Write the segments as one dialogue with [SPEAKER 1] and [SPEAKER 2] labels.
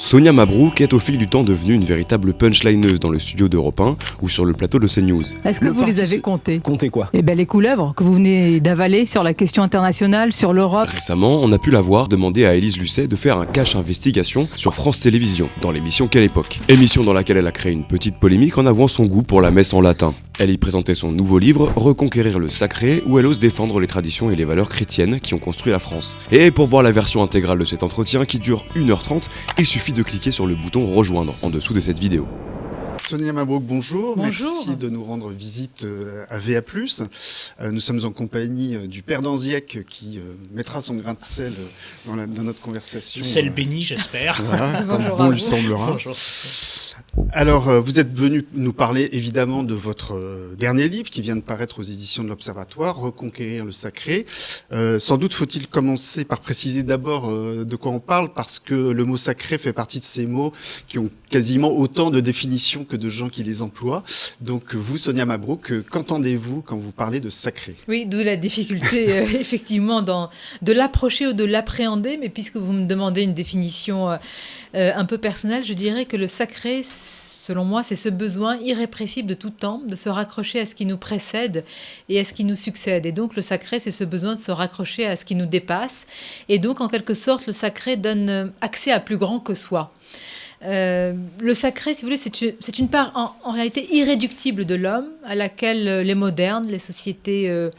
[SPEAKER 1] Sonia Mabrouk est au fil du temps devenue une véritable punchlineuse dans le studio d'Europe 1 ou sur le plateau de CNews.
[SPEAKER 2] Est-ce que vous les avez comptés ?
[SPEAKER 3] Comptez quoi ?
[SPEAKER 2] Eh bien les couleuvres que vous venez d'avaler sur la question internationale, sur l'Europe.
[SPEAKER 1] Récemment, on a pu la voir demander à Élise Lucet de faire un cache investigation sur France Télévisions, dans l'émission Quelle époque ? Émission dans laquelle elle a créé une petite polémique en avouant son goût pour la messe en latin. Elle y présentait son nouveau livre, Reconquérir le sacré, où elle ose défendre les traditions et les valeurs chrétiennes qui ont construit la France. Et pour voir la version intégrale de cet entretien qui dure 1h30, il suffit de cliquer sur le bouton rejoindre en dessous de cette vidéo.
[SPEAKER 4] Sonia Mabrouk, bonjour.
[SPEAKER 2] Bonjour.
[SPEAKER 4] Merci de nous rendre visite à VA+. Nous sommes en compagnie du père d'Anziec qui mettra son grain de sel dans notre conversation.
[SPEAKER 5] Sel béni, j'espère.
[SPEAKER 4] Voilà, comme
[SPEAKER 2] Bonjour
[SPEAKER 4] bon
[SPEAKER 2] à
[SPEAKER 4] lui
[SPEAKER 2] vous.
[SPEAKER 4] semblera.
[SPEAKER 5] Bonjour.
[SPEAKER 4] Alors, vous êtes venu nous parler évidemment de votre dernier livre qui vient de paraître aux éditions de l'Observatoire, Reconquérir le sacré. Sans doute faut-il commencer par préciser d'abord de quoi on parle, parce que le mot sacré fait partie de ces mots qui ont quasiment autant de définitions que de gens qui les emploient. Donc vous, Sonia Mabrouk, qu'entendez-vous quand vous parlez de sacré ?
[SPEAKER 6] Oui, d'où la difficulté effectivement de l'approcher ou de l'appréhender, mais puisque vous me demandez une définition un peu personnelle, je dirais que le sacré, selon moi, c'est ce besoin irrépressible de tout temps, de se raccrocher à ce qui nous précède et à ce qui nous succède. Et donc le sacré, c'est ce besoin de se raccrocher à ce qui nous dépasse. Et donc en quelque sorte, le sacré donne accès à plus grand que soi. Le sacré, si vous voulez, c'est une part en réalité irréductible de l'homme, à laquelle les modernes, les sociétés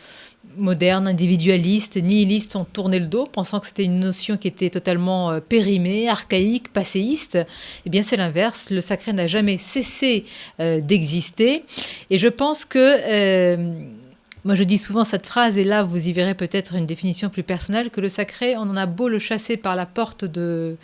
[SPEAKER 6] modernes, individualistes, nihilistes ont tourné le dos, pensant que c'était une notion qui était totalement périmée, archaïque, passéiste. Eh bien, c'est l'inverse. Le sacré n'a jamais cessé d'exister. Et je pense que... moi, je dis souvent cette phrase, et là, vous y verrez peut-être une définition plus personnelle, que le sacré, on en a beau le chasser par la porte de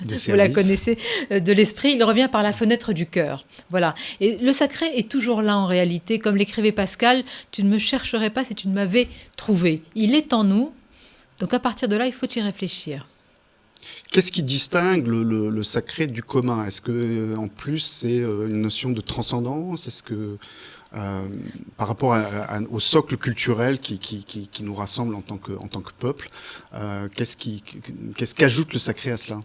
[SPEAKER 6] vous la connaissez, de l'esprit, il revient par la fenêtre du cœur. Voilà. Et le sacré est toujours là, en réalité. Comme l'écrivait Pascal, tu ne me chercherais pas si tu ne m'avais trouvé. Il est en nous. Donc, à partir de là, il faut y réfléchir.
[SPEAKER 4] Qu'est-ce qui distingue le sacré du commun ? Est-ce que, en plus, c'est une notion de transcendance ? Est-ce que, par rapport au socle culturel qui nous rassemble en tant que peuple, qu'est-ce qu'ajoute le sacré à cela ?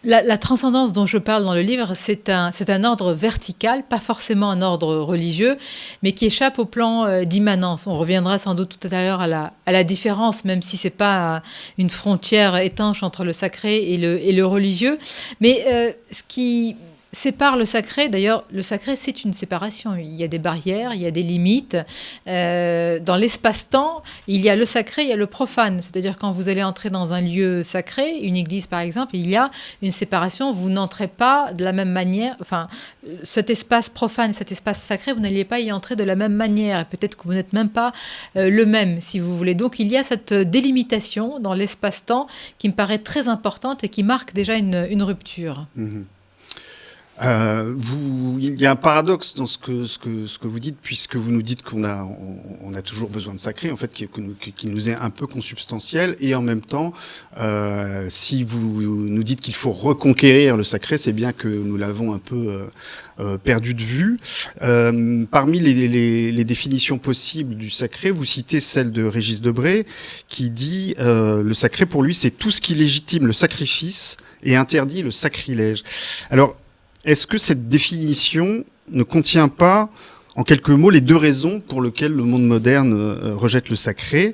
[SPEAKER 6] La transcendance dont je parle dans le livre, c'est un ordre vertical, pas forcément un ordre religieux, mais qui échappe au plan d'immanence. On reviendra sans doute tout à l'heure à la différence, même si c'est pas une frontière étanche entre le sacré et le religieux. Mais ce qui sépare le sacré, d'ailleurs, le sacré, c'est une séparation. Il y a des barrières, il y a des limites. Dans l'espace-temps, il y a le sacré, il y a le profane. C'est-à-dire, quand vous allez entrer dans un lieu sacré, une église par exemple, il y a une séparation. Vous n'entrez pas de la même manière. Enfin, cet espace profane, cet espace sacré, vous n'alliez pas y entrer de la même manière. Et peut-être que vous n'êtes même pas le même, si vous voulez. Donc, il y a cette délimitation dans l'espace-temps qui me paraît très importante et qui marque déjà une rupture.
[SPEAKER 4] Mmh. Il y a un paradoxe dans ce que vous dites, puisque vous nous dites qu'on a toujours besoin de sacré, en fait, qui nous est un peu consubstantiel, et en même temps, si vous nous dites qu'il faut reconquérir le sacré, c'est bien que nous l'avons un peu perdu de vue. Parmi les définitions possibles du sacré, vous citez celle de Régis Debray, qui dit le sacré pour lui, c'est tout ce qui légitime le sacrifice et interdit le sacrilège. Alors, est-ce que cette définition ne contient pas, en quelques mots, les deux raisons pour lesquelles le monde moderne rejette le sacré,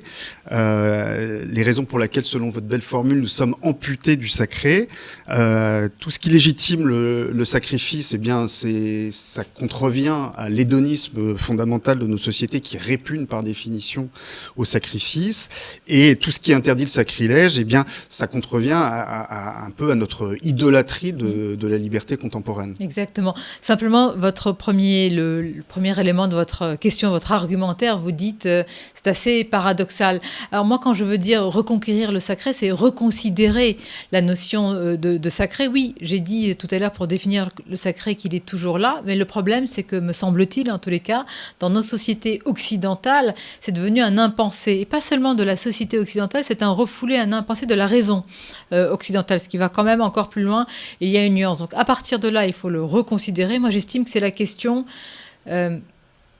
[SPEAKER 4] les raisons pour lesquelles, selon votre belle formule, nous sommes amputés du sacré. Tout ce qui légitime le sacrifice, eh bien, ça contrevient à l'hédonisme fondamental de nos sociétés qui répugne par définition au sacrifice. Et tout ce qui interdit le sacrilège, eh bien, ça contrevient un peu à notre idolâtrie de la liberté contemporaine.
[SPEAKER 6] Exactement. Simplement, le premier élément de votre question, votre argumentaire, vous dites c'est assez paradoxal. Alors moi, quand je veux dire reconquérir le sacré, c'est reconsidérer la notion de sacré. Oui, j'ai dit tout à l'heure pour définir le sacré qu'il est toujours là, mais le problème, c'est que, me semble-t-il, en tous les cas, dans nos sociétés occidentales, c'est devenu un impensé. Et pas seulement de la société occidentale, c'est un refoulé, un impensé de la raison occidentale, ce qui va quand même encore plus loin. Et il y a une nuance. Donc à partir de là, il faut le reconsidérer. Moi, j'estime que c'est la question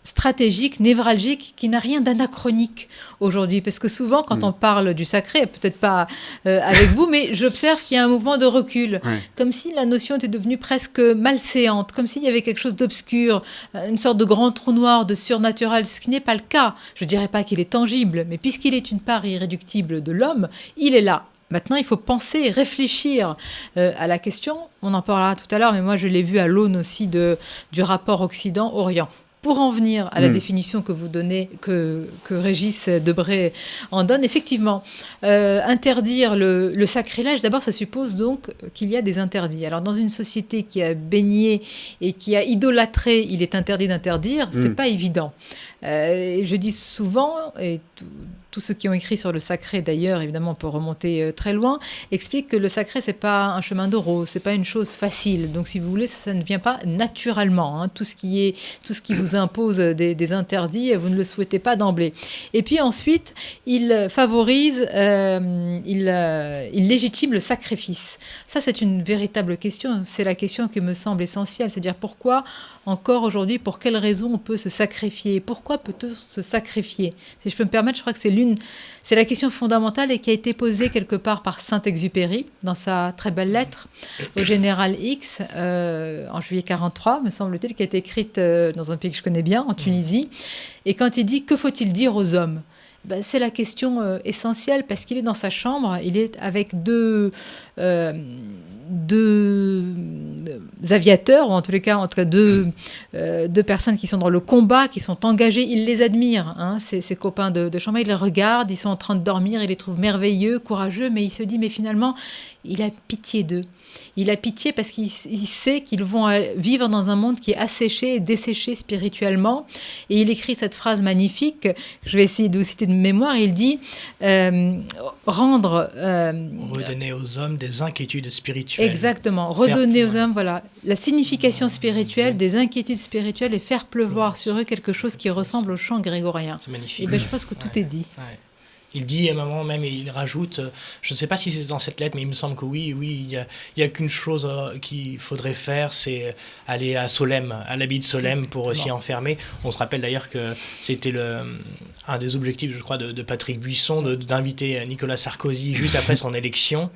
[SPEAKER 6] stratégique, névralgique, qui n'a rien d'anachronique aujourd'hui. Parce que souvent, quand on parle du sacré, peut-être pas avec vous, mais j'observe qu'il y a un mouvement de recul.
[SPEAKER 4] Ouais.
[SPEAKER 6] Comme si la notion était devenue presque malséante, comme s'il y avait quelque chose d'obscur, une sorte de grand trou noir, de surnaturel, ce qui n'est pas le cas. Je ne dirais pas qu'il est tangible, mais puisqu'il est une part irréductible de l'homme, il est là. Maintenant, il faut penser, réfléchir à la question. On en parlera tout à l'heure, mais moi, je l'ai vu à l'aune aussi du rapport Occident-Orient. Pour en venir à la définition que vous donnez, que Régis Debray en donne, effectivement, interdire le sacrilège, d'abord, ça suppose donc qu'il y a des interdits. Alors, dans une société qui a baigné et qui a idolâtré, il est interdit d'interdire, c'est pas évident. Je dis souvent, et tous ceux qui ont écrit sur le sacré, d'ailleurs, évidemment, on peut remonter très loin, expliquent que le sacré, c'est pas un chemin de rose, c'est pas une chose facile. Donc, si vous voulez, ça ne vient pas naturellement. Hein. Tout ce qui vous impose des interdits, vous ne le souhaitez pas d'emblée. Et puis ensuite, il favorise, il légitime le sacrifice. Ça, c'est une véritable question. C'est la question qui me semble essentielle. C'est-à-dire pourquoi, encore aujourd'hui, pour quelles raisons on peut se sacrifier ? Pourquoi peut-on se sacrifier ? Si je peux me permettre, je crois que c'est la question fondamentale et qui a été posée quelque part par Saint-Exupéry dans sa très belle lettre au général X en juillet 43, me semble-t-il, qui a été écrite dans un pays que je connais bien, en Tunisie. Et quand il dit « Que faut-il dire aux hommes ?» C'est la question essentielle parce qu'il est dans sa chambre, il est avec deux aviateurs, ou en tout cas deux personnes qui sont dans le combat, qui sont engagées. Il les admire, hein, ses copains de chambre, il les regarde, ils sont en train de dormir, il les trouve merveilleux, courageux, mais il se dit, mais finalement, il a pitié d'eux. Il a pitié parce qu'il sait qu'ils vont vivre dans un monde qui est asséché et desséché spirituellement. Et il écrit cette phrase magnifique, je vais essayer de vous citer de mémoire, il dit
[SPEAKER 3] redonner aux hommes des inquiétudes spirituelles.
[SPEAKER 6] Exactement, redonner aux hommes voilà, la signification spirituelle des inquiétudes spirituelles et faire pleuvoir sur eux quelque chose qui ressemble au chant grégorien.
[SPEAKER 3] C'est magnifique.
[SPEAKER 6] Et je pense que tout est dit.
[SPEAKER 3] Ouais. Il dit à un moment même, et il rajoute, je ne sais pas si c'est dans cette lettre, mais il me semble que oui, il y a qu'une chose qu'il faudrait faire, c'est aller à Solesmes, à l'abbaye de Solesmes pour s'y enfermer. On se rappelle d'ailleurs que c'était un des objectifs, je crois, de Patrick Buisson, d'inviter Nicolas Sarkozy juste après son élection.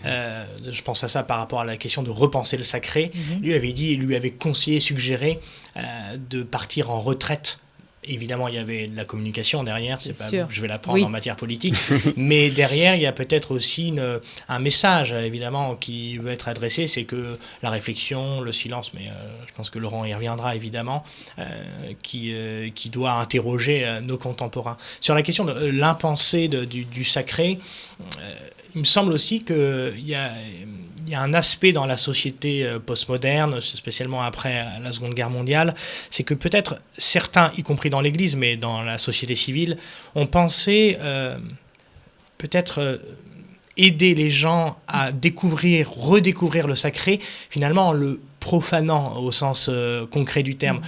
[SPEAKER 3] Je pense à ça par rapport à la question de repenser le sacré. Lui avait conseillé, suggéré de partir en retraite. Évidemment, il y avait de la communication derrière, c'est pas je vais la prendre en matière politique, mais derrière, il y a peut-être aussi un message, évidemment, qui veut être adressé, c'est que la réflexion, le silence, mais je pense que Laurent y reviendra, évidemment, qui doit interroger nos contemporains. Sur la question de l'impensé du sacré, il me semble aussi qu'il y a un aspect dans la société postmoderne, spécialement après la Seconde Guerre mondiale, c'est que peut-être certains, y compris dans l'Église, mais dans la société civile, ont pensé peut-être aider les gens à redécouvrir le sacré, finalement en le profanant au sens concret du terme.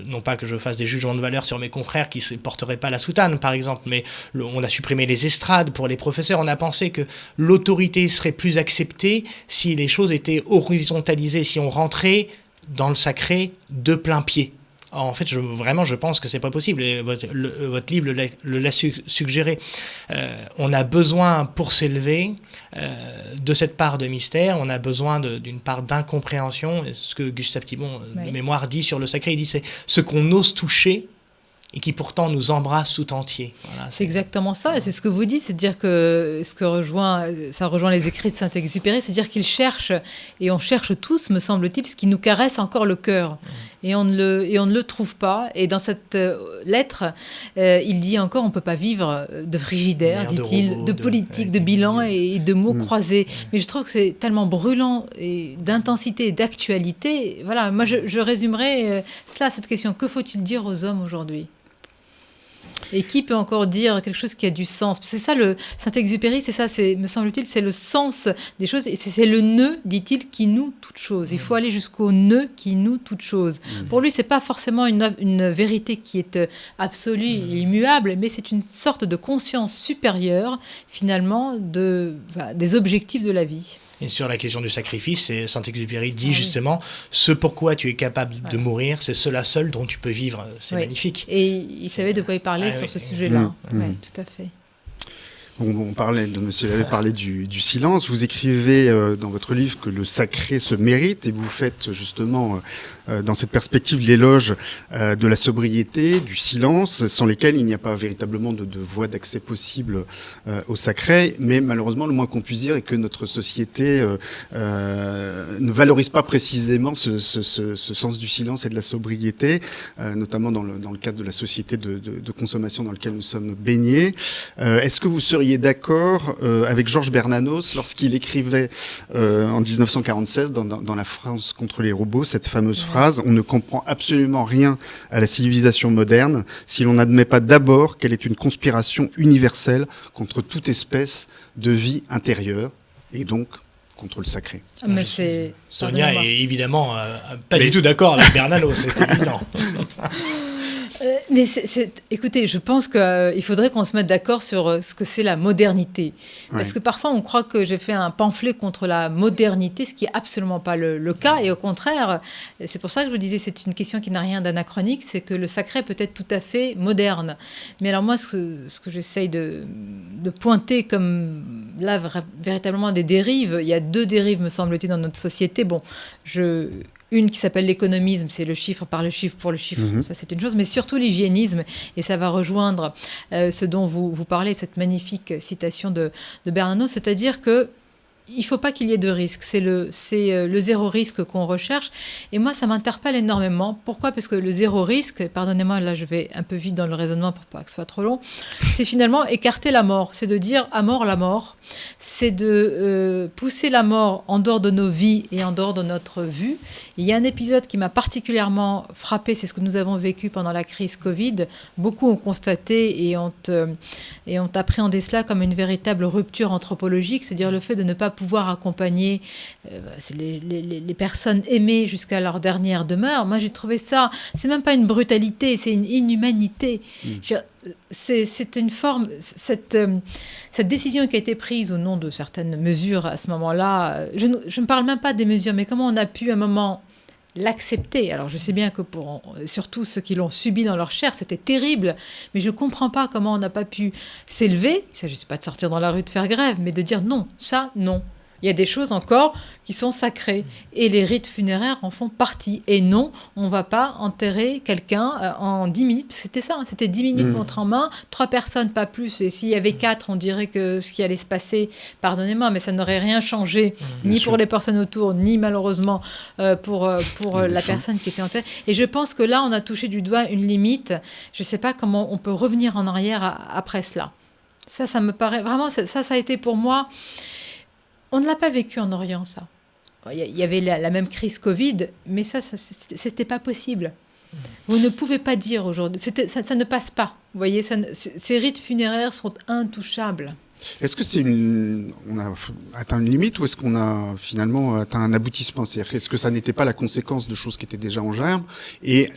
[SPEAKER 3] Non pas que je fasse des jugements de valeur sur mes confrères qui ne porteraient pas la soutane, par exemple, mais on a supprimé les estrades pour les professeurs. On a pensé que l'autorité serait plus acceptée si les choses étaient horizontalisées, si on rentrait dans le sacré de plein pied. Or, en fait, je pense que c'est pas possible. Et votre livre le l'a suggéré. On a besoin, pour s'élever, de cette part de mystère, on a besoin d'une part d'incompréhension. Et ce que Gustave Thibon, de mémoire, dit sur le sacré, il dit c'est ce qu'on ose toucher et qui pourtant nous embrasse tout entier. Voilà,
[SPEAKER 6] c'est exactement ça, et c'est ce que vous dites, c'est de dire que ça rejoint les écrits de Saint-Exupéry, c'est de dire qu'il cherche, et on cherche tous, me semble-t-il, ce qui nous caresse encore le cœur. Et on ne le trouve pas. Et dans cette lettre, il dit encore, on ne peut pas vivre de frigidaire, dit-il, de politique, de bilan et de mots croisés. Mais je trouve que c'est tellement brûlant et d'intensité et d'actualité. Voilà, moi je résumerai cette question. Que faut-il dire aux hommes aujourd'hui ? Et qui peut encore dire quelque chose qui a du sens ? C'est ça, le Saint-Exupéry, c'est ça, me semble-t-il, c'est le sens des choses. Et c'est le nœud, dit-il, qui noue toute chose. Il faut aller jusqu'au nœud qui noue toute chose. Pour lui, c'est pas forcément une vérité qui est absolue et immuable, mais c'est une sorte de conscience supérieure, finalement, des objectifs de la vie.
[SPEAKER 3] Et sur la question du sacrifice, c'est Saint-Exupéry dit justement, ce pourquoi tu es capable de mourir, c'est cela seul dont tu peux vivre. C'est magnifique.
[SPEAKER 6] Et il savait de quoi il parlait sur ce sujet-là. Oui, tout à fait.
[SPEAKER 4] On parlait, monsieur l'avait parlé du silence. Vous écrivez dans votre livre que le sacré se mérite et vous faites justement dans cette perspective l'éloge de la sobriété, du silence, sans lesquels il n'y a pas véritablement de voie d'accès possible au sacré. Mais malheureusement, le moins qu'on puisse dire est que notre société ne valorise pas précisément ce sens du silence et de la sobriété, notamment dans le cadre de la société de consommation dans laquelle nous sommes baignés. Est-ce que vous seriez d'accord avec Georges Bernanos lorsqu'il écrivait en 1946 dans La France contre les robots cette fameuse phrase « On ne comprend absolument rien à la civilisation moderne si l'on n'admet pas d'abord qu'elle est une conspiration universelle contre toute espèce de vie intérieure et donc contre le sacré ».
[SPEAKER 6] Mais c'est...
[SPEAKER 3] Sonia est évidemment pas du tout d'accord avec Bernanos, c'est évident.
[SPEAKER 6] Mais écoutez, je pense qu'il faudrait qu'on se mette d'accord sur ce que c'est la modernité. Parce que parfois, on croit que j'ai fait un pamphlet contre la modernité, ce qui n'est absolument pas le cas. Et au contraire, c'est pour ça que je vous disais, c'est une question qui n'a rien d'anachronique, c'est que le sacré peut être tout à fait moderne. Mais alors moi, ce que j'essaye de pointer comme là, véritablement des dérives, il y a 2 dérives, me semble-t-il, dans notre société. Bon, une qui s'appelle l'économisme, c'est le chiffre par le chiffre pour le chiffre, ça c'est une chose, mais surtout l'hygiénisme, et ça va rejoindre ce dont vous parlez, cette magnifique citation de Bernanos, c'est-à-dire que il ne faut pas qu'il y ait de risque. C'est le zéro risque qu'on recherche. Et moi, ça m'interpelle énormément. Pourquoi ? Parce que le zéro risque, pardonnez-moi, là, je vais un peu vite dans le raisonnement pour pas que ce soit trop long, c'est finalement écarter la mort. C'est de dire à mort la mort. C'est de pousser la mort en dehors de nos vies et en dehors de notre vue. Il y a un épisode qui m'a particulièrement frappé, c'est ce que nous avons vécu pendant la crise Covid. Beaucoup ont constaté et ont appréhendé cela comme une véritable rupture anthropologique, c'est-à-dire le fait de ne pas pouvoir accompagner les personnes aimées jusqu'à leur dernière demeure. Moi, j'ai trouvé ça, c'est même pas une brutalité, c'est une inhumanité. C'est une forme, cette décision qui a été prise au nom de certaines mesures à ce moment-là, je ne parle même pas des mesures, mais comment on a pu à un moment l'accepter. Alors je sais bien que pour surtout ceux qui l'ont subi dans leur chair, c'était terrible, mais je ne comprends pas comment on n'a pas pu s'élever, il ne s'agit pas de sortir dans la rue de faire grève, mais de dire non, ça non. Il y a des choses encore qui sont sacrées et les rites funéraires en font partie. Et non, on ne va pas enterrer quelqu'un en 10 minutes. C'était ça, c'était 10 minutes montre en main, 3 personnes, pas plus. Et s'il y avait 4, on dirait que ce qui allait se passer, pardonnez-moi, mais ça n'aurait rien changé, ni pour les personnes autour, ni malheureusement pour la personne qui était enterrée. Et je pense que là, on a touché du doigt une limite. Je ne sais pas comment on peut revenir en arrière après cela. Ça me paraît... Vraiment, ça a été pour moi... On ne l'a pas vécu en Orient, ça. Il y avait la même crise Covid, mais ça c'était pas possible. Vous ne pouvez pas dire aujourd'hui... Ça ne passe pas. Vous voyez, ces rites funéraires sont intouchables.
[SPEAKER 4] Est-ce que on a atteint une limite ou est-ce qu'on a finalement atteint un aboutissement ? C'est-à-dire, est-ce que ça n'était pas la conséquence de choses qui étaient déjà en germe et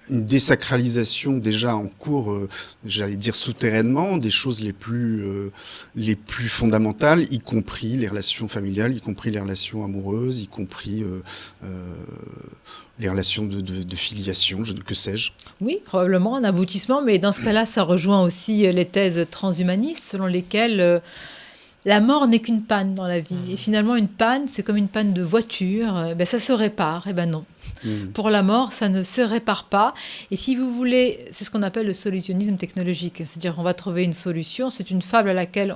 [SPEAKER 4] une désacralisation déjà en cours, j'allais dire souterrainement, des choses les plus fondamentales, y compris les relations familiales, y compris les relations amoureuses, y compris les relations de filiation, que sais-je.
[SPEAKER 6] Oui, probablement un aboutissement, mais dans ce cas-là, ça rejoint aussi les thèses transhumanistes selon lesquelles la mort n'est qu'une panne dans la vie. Et finalement, une panne, c'est comme une panne de voiture, ça se répare, non. Pour la mort, ça ne se répare pas. Et si vous voulez, c'est ce qu'on appelle le solutionnisme technologique. C'est-à-dire qu'on va trouver une solution. C'est une fable à laquelle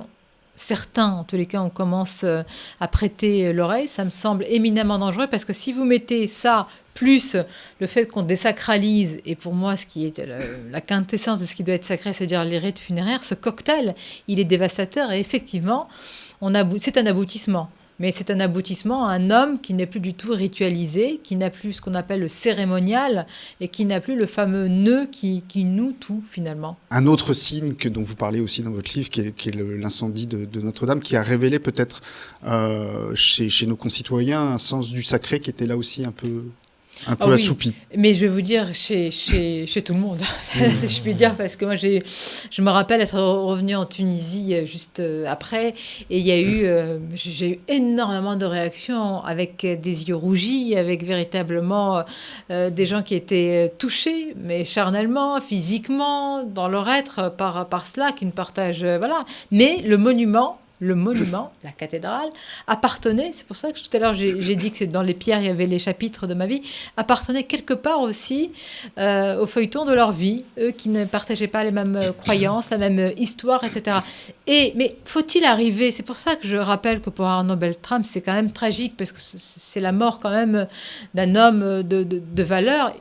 [SPEAKER 6] certains, en tous les cas, on commence à prêter l'oreille. Ça me semble éminemment dangereux parce que si vous mettez ça, plus le fait qu'on désacralise, et pour moi, ce qui est la quintessence de ce qui doit être sacré, c'est-à-dire les rites funéraires, ce cocktail, il est dévastateur. Et effectivement, c'est un aboutissement. Mais c'est un aboutissement à un homme qui n'est plus du tout ritualisé, qui n'a plus ce qu'on appelle le cérémonial et qui n'a plus le fameux nœud qui noue tout finalement.
[SPEAKER 4] Un autre signe dont vous parlez aussi dans votre livre, qui est l'incendie de Notre-Dame, qui a révélé peut-être chez nos concitoyens un sens du sacré qui était là aussi un peu un peu assoupi.
[SPEAKER 6] Mais je vais vous dire, chez tout le monde, si je puis dire, parce que moi, je me rappelle être revenue en Tunisie juste après, et il y a eu, j'ai eu énormément de réactions avec des yeux rougis, avec véritablement des gens qui étaient touchés, mais charnellement, physiquement, dans leur être, par cela, qui ne partagent, voilà. Mais le monument, la cathédrale, appartenait, c'est pour ça que tout à l'heure j'ai dit que dans les pierres il y avait les chapitres de ma vie, appartenait quelque part aussi au feuilleton de leur vie, eux qui ne partageaient pas les mêmes croyances, la même histoire, etc. Mais faut-il arriver, c'est pour ça que je rappelle que pour Arnaud Beltrame, c'est quand même tragique, parce que c'est la mort quand même d'un homme de valeur.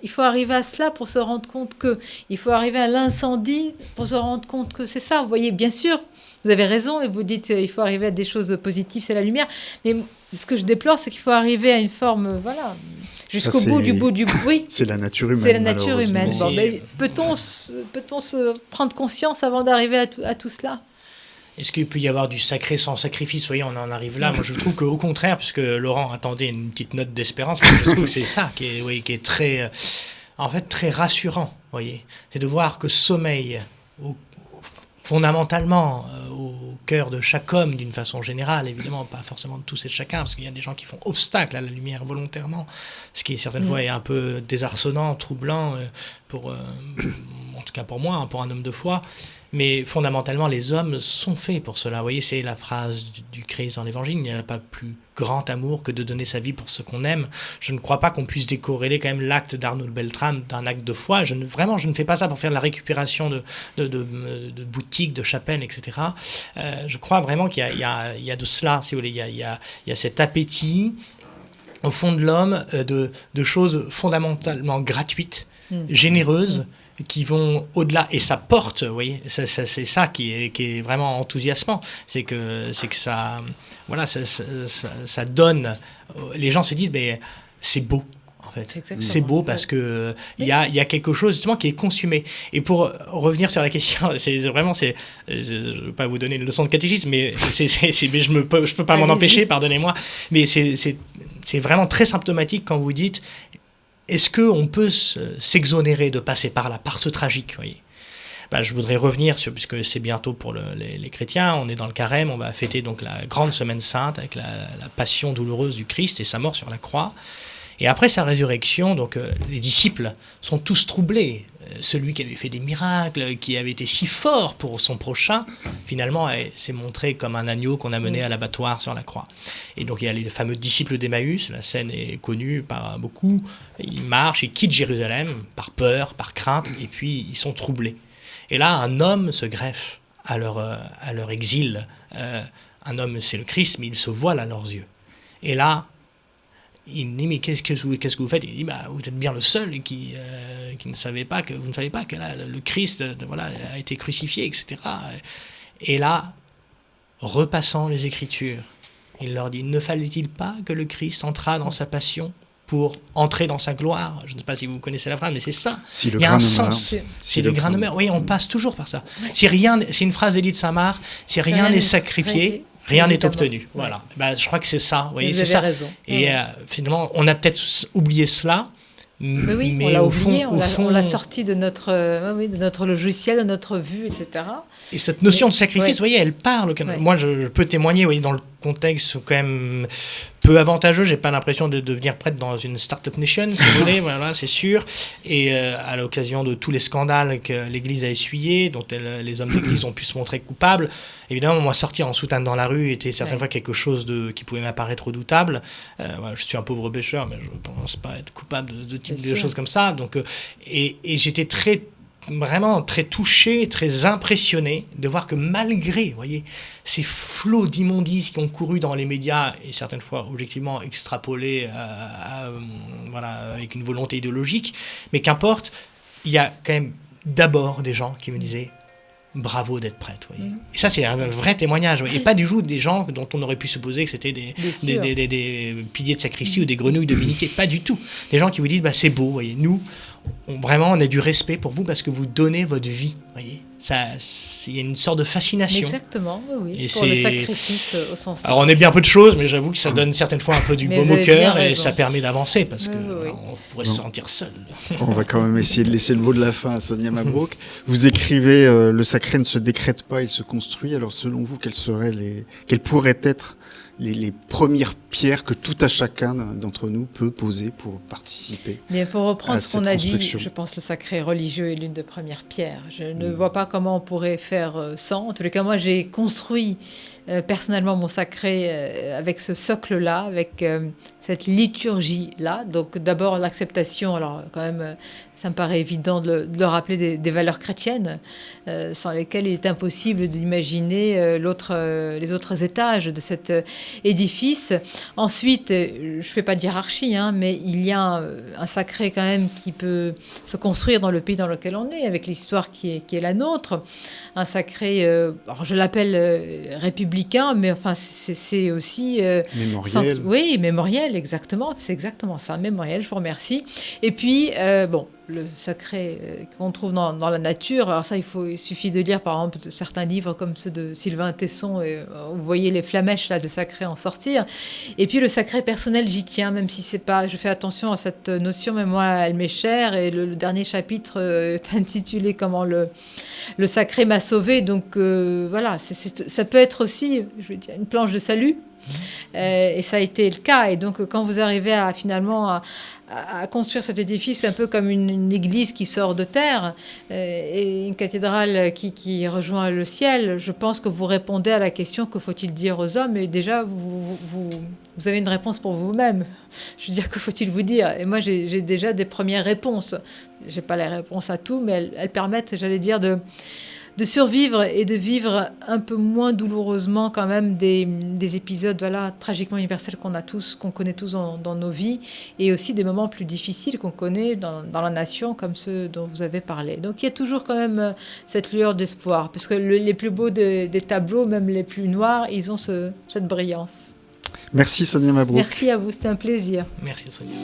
[SPEAKER 6] Il faut arriver à cela pour se rendre compte que... Il faut arriver à l'incendie pour se rendre compte que c'est ça. Vous voyez, bien sûr, vous avez raison, et vous dites qu'il faut arriver à des choses positives, c'est la lumière. Mais ce que je déplore, c'est qu'il faut arriver à une forme, voilà, jusqu'au bout du oui.
[SPEAKER 4] C'est la nature humaine.
[SPEAKER 6] C'est la nature humaine. Bon, peut-on
[SPEAKER 3] Mm.
[SPEAKER 6] se prendre conscience avant d'arriver à tout cela ?
[SPEAKER 3] Est-ce qu'il peut y avoir du sacré sans sacrifice ? Vous voyez, on en arrive là. Moi, je trouve qu'au contraire, puisque Laurent attendait une petite note d'espérance, je trouve que c'est ça qui est très, en fait, très rassurant. Vous voyez, c'est de voir que sommeille fondamentalement au cœur de chaque homme, d'une façon générale, évidemment, pas forcément de tous et de chacun, parce qu'il y a des gens qui font obstacle à la lumière volontairement, ce qui certaines fois est un peu désarçonnant, troublant, en tout cas pour moi, pour un homme de foi. Mais fondamentalement, les hommes sont faits pour cela. Vous voyez, c'est la phrase du Christ dans l'Évangile, il n'y a pas plus grand amour que de donner sa vie pour ce qu'on aime. Je ne crois pas qu'on puisse décorréler quand même l'acte d'Arnaud Beltrame d'un acte de foi. Je ne fais pas ça pour faire de la récupération de boutiques, de chapelles, etc. Je crois vraiment qu'il y a de cela, si vous voulez. Il y a cet appétit au fond de l'homme de choses fondamentalement gratuites, généreuses, qui vont au-delà, et ça porte, vous voyez, c'est ça qui est vraiment enthousiasmant, c'est que ça, voilà, ça donne, les gens se disent, mais c'est beau. En fait, c'est beau parce que il y a quelque chose justement qui est consumé. Et pour revenir sur la question, je veux pas vous donner une leçon de catéchisme, mais mais je peux pas m'en empêcher, pardonnez-moi. Mais c'est vraiment très symptomatique quand vous dites, est-ce qu'on peut s'exonérer de passer par là, par ce tragique, vous voyez ? Je voudrais revenir, puisque c'est bientôt pour les chrétiens, on est dans le carême, on va fêter donc la grande semaine sainte avec la passion douloureuse du Christ et sa mort sur la croix. Et après sa résurrection, donc les disciples sont tous troublés. Celui qui avait fait des miracles, qui avait été si fort pour son prochain, finalement s'est montré comme un agneau qu'on a mené à l'abattoir sur la croix. Et donc il y a les fameux disciples d'Emmaüs, la scène est connue par beaucoup. Ils marchent, ils quittent Jérusalem par peur, par crainte, et puis ils sont troublés. Et là, un homme se greffe à leur exil. Un homme, c'est le Christ, mais il se voile à leurs yeux. Et là, il me dit, mais qu'est-ce que vous faites ? Il dit, vous êtes bien le seul qui ne savait pas que vous ne savez pas que là, le Christ a été crucifié, etc. Et là, repassant les Écritures, il leur dit, ne fallait-il pas que le Christ entrât dans sa passion pour entrer dans sa gloire ? Je ne sais pas si vous connaissez la phrase, mais c'est ça.
[SPEAKER 4] Si
[SPEAKER 3] il y a un sens. Si le grain ne meurt. Oui, on passe toujours par ça. C'est une phrase d'Élie de Saint-Marc, si rien n'est sacrifié, rien n'est obtenu. Voilà. Je crois que c'est ça. Vous voyez, c'est ça. Raison. Et finalement, on a peut-être oublié cela.
[SPEAKER 6] Mais on l'a oublié, on l'a sorti de notre logiciel, de notre vue, etc.
[SPEAKER 3] Et cette notion de sacrifice, vous voyez, elle parle. Moi, je peux témoigner, vous voyez, dans le contexte quand même peu avantageux. J'ai pas l'impression de devenir prêtre dans une start-up nation, si vous voulez, voilà, c'est sûr. Et à l'occasion de tous les scandales que l'Église a essuyés, dont les hommes d'Église ont pu se montrer coupables, évidemment, moi, sortir en soutane dans la rue était certaines fois quelque chose qui pouvait m'apparaître redoutable. Je suis un pauvre pécheur, mais je pense pas être coupable de choses comme ça. Donc, et j'étais vraiment très touché, très impressionné de voir que malgré, vous voyez, ces flots d'immondices qui ont couru dans les médias et certaines fois objectivement extrapolés avec une volonté idéologique, mais qu'importe, il y a quand même d'abord des gens qui me disaient bravo d'être prêtre, voyez. Et ça, c'est un vrai témoignage, voyez. Et pas du tout des gens dont on aurait pu supposer que c'était des piliers de sacristie ou des grenouilles de divinité, pas du tout. Des gens qui vous disent, c'est beau, voyez, nous, vraiment, on a du respect pour vous parce que vous donnez votre vie, voyez. il y a une sorte de fascination.
[SPEAKER 6] Exactement, oui.
[SPEAKER 3] Et
[SPEAKER 6] pour le
[SPEAKER 3] c'est-
[SPEAKER 6] sacrifice au sens
[SPEAKER 3] Alors on est bien peu de choses, mais j'avoue que ça donne certaines fois un peu du
[SPEAKER 6] Mais
[SPEAKER 3] baume
[SPEAKER 6] vous
[SPEAKER 3] au
[SPEAKER 6] avez bien
[SPEAKER 3] cœur et
[SPEAKER 6] raison.
[SPEAKER 3] ça permet d'avancer parce
[SPEAKER 6] Oui,
[SPEAKER 3] que
[SPEAKER 6] oui, oui.
[SPEAKER 3] on pourrait se sentir seul.
[SPEAKER 4] On va quand même essayer de laisser le mot de la fin à Sonia Mabrouk. Vous écrivez le sacré ne se décrète pas, il se construit. Alors selon vous, quelles pourraient être les premières pierres que tout à chacun d'entre nous peut poser pour participer?
[SPEAKER 6] Mais pour reprendre
[SPEAKER 4] à
[SPEAKER 6] ce qu'on
[SPEAKER 4] cette
[SPEAKER 6] a dit,
[SPEAKER 4] construction.
[SPEAKER 6] je pense que le sacré religieux est l'une des premières pierres. Je ne vois pas comment on pourrait faire sans. En tous les cas, moi, j'ai construit personnellement mon sacré avec ce socle-là, avec cette liturgie-là. Donc d'abord l'acceptation, alors quand même, ça me paraît évident de le rappeler, des valeurs chrétiennes, sans lesquelles il est impossible d'imaginer les autres étages de cet édifice. Ensuite, je ne fais pas de hiérarchie, mais il y a un sacré quand même qui peut se construire dans le pays dans lequel on est, avec l'histoire qui est la nôtre. Un sacré, alors je l'appelle républicain, mais enfin c'est aussi...
[SPEAKER 4] Mémoriel.
[SPEAKER 6] Oui, mémoriel, exactement. C'est exactement ça, mémoriel, je vous remercie. Et puis, le sacré qu'on trouve dans la nature, alors ça, il suffit de lire par exemple certains livres comme ceux de Sylvain Tesson, et vous voyez les flamèches là, de sacré en sortir. Et puis le sacré personnel, j'y tiens, même si c'est pas, je fais attention à cette notion, mais moi, elle m'est chère, et le dernier chapitre est intitulé comment le sacré m'a sauvé. Donc voilà, ça peut être aussi, je veux dire, une planche de salut. Et ça a été le cas. Et donc, quand vous arrivez à construire cet édifice, c'est un peu comme une église qui sort de terre et une cathédrale qui rejoint le ciel. Je pense que vous répondez à la question que faut-il dire aux hommes. Et déjà, vous avez une réponse pour vous-même. Je veux dire, que faut-il vous dire? Et moi, j'ai déjà des premières réponses. Je n'ai pas les réponses à tout, mais elles permettent, j'allais dire, de survivre et de vivre un peu moins douloureusement quand même des épisodes tragiquement universels qu'on connaît tous dans nos vies, et aussi des moments plus difficiles qu'on connaît dans la nation, comme ceux dont vous avez parlé. Donc il y a toujours quand même cette lueur d'espoir, parce que les plus beaux des tableaux, même les plus noirs, ils ont cette brillance.
[SPEAKER 4] Merci Sonia Mabrouk.
[SPEAKER 6] Merci à vous, c'était un plaisir.
[SPEAKER 3] Merci Sonia.